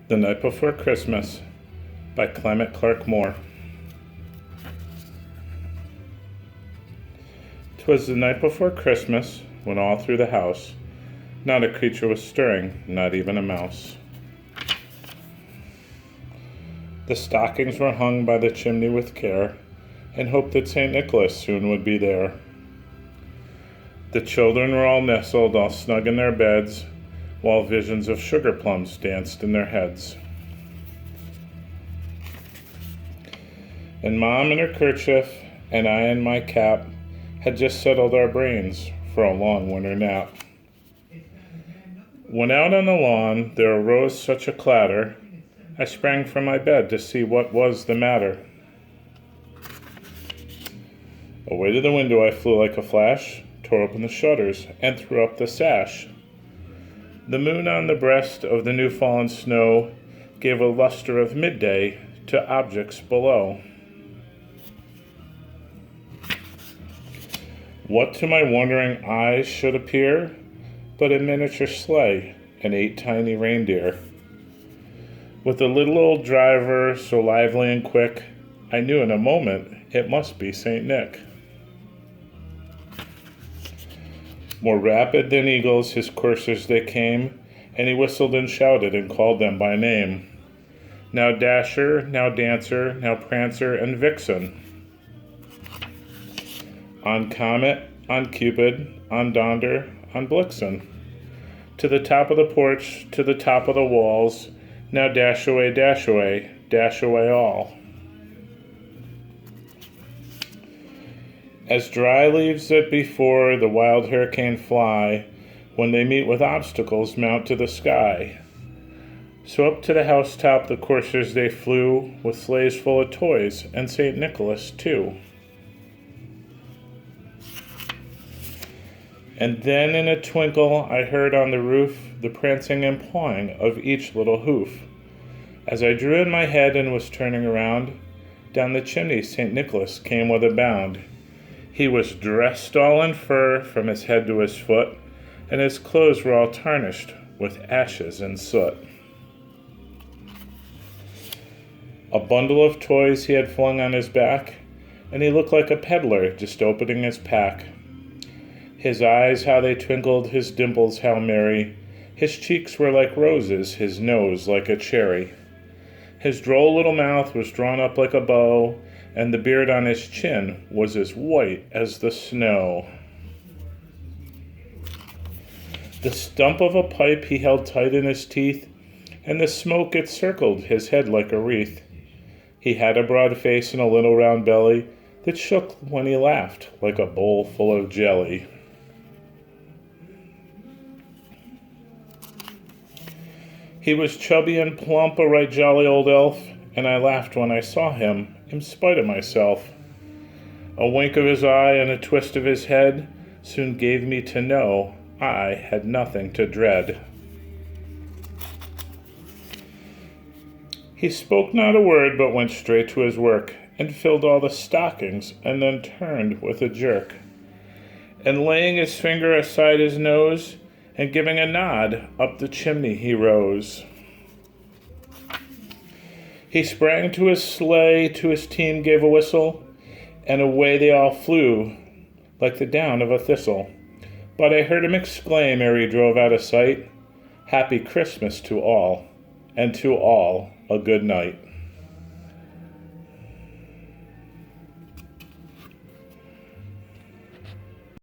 The Night Before Christmas by Clarke Moore. 'Twas the night before Christmas, when all through the house not a creature was stirring, not even a mouse. The stockings were hung by the chimney with care, in hope that St. Nicholas soon would be there. The children were all nestled, all snug in their beds, while visions of sugar plums danced in their heads. And Mom in her kerchief, and I in my cap, had just settled our brains for a long winter nap. When out on the lawn there arose such a clatter, I sprang from my bed to see what was the matter. Away to the window I flew like a flash, tore open the shutters, and threw up the sash. The moon on the breast of the new-fallen snow gave a luster of midday to objects below. What to my wondering eyes should appear but a miniature sleigh and 8 tiny reindeer? With a little old driver so lively and quick, I knew in a moment it must be St. Nick. More rapid than eagles his coursers they came, and he whistled and shouted and called them by name. Now Dasher, now Dancer, now Prancer and Vixen. On Comet, on Cupid, on Donder, on Blixen. To the top of the porch, to the top of the walls, now dash away, dash away, dash away all. As dry leaves that before the wild hurricane fly, when they meet with obstacles mount to the sky. So up to the housetop the coursers they flew, with sleighs full of toys, and St. Nicholas too. And then in a twinkle I heard on the roof the prancing and pawing of each little hoof. As I drew in my head and was turning around, down the chimney St. Nicholas came with a bound. He was dressed all in fur from his head to his foot, and his clothes were all tarnished with ashes and soot. A bundle of toys he had flung on his back, and he looked like a peddler just opening his pack. His eyes, how they twinkled, his dimples, how merry. His cheeks were like roses, his nose like a cherry. His droll little mouth was drawn up like a bow, and the beard on his chin was as white as the snow. The stump of a pipe he held tight in his teeth, and the smoke it circled his head like a wreath. He had a broad face and a little round belly that shook when he laughed like a bowl full of jelly. He was chubby and plump, a right jolly old elf, and I laughed when I saw him, in spite of myself. A wink of his eye and a twist of his head soon gave me to know I had nothing to dread. He spoke not a word, but went straight to his work, and filled all the stockings, and then turned with a jerk. And laying his finger aside his nose, and giving a nod, up the chimney he rose. He sprang to his sleigh, to his team gave a whistle, and away they all flew, like the down of a thistle. But I heard him exclaim ere he drove out of sight, "Happy Christmas to all, and to all a good night."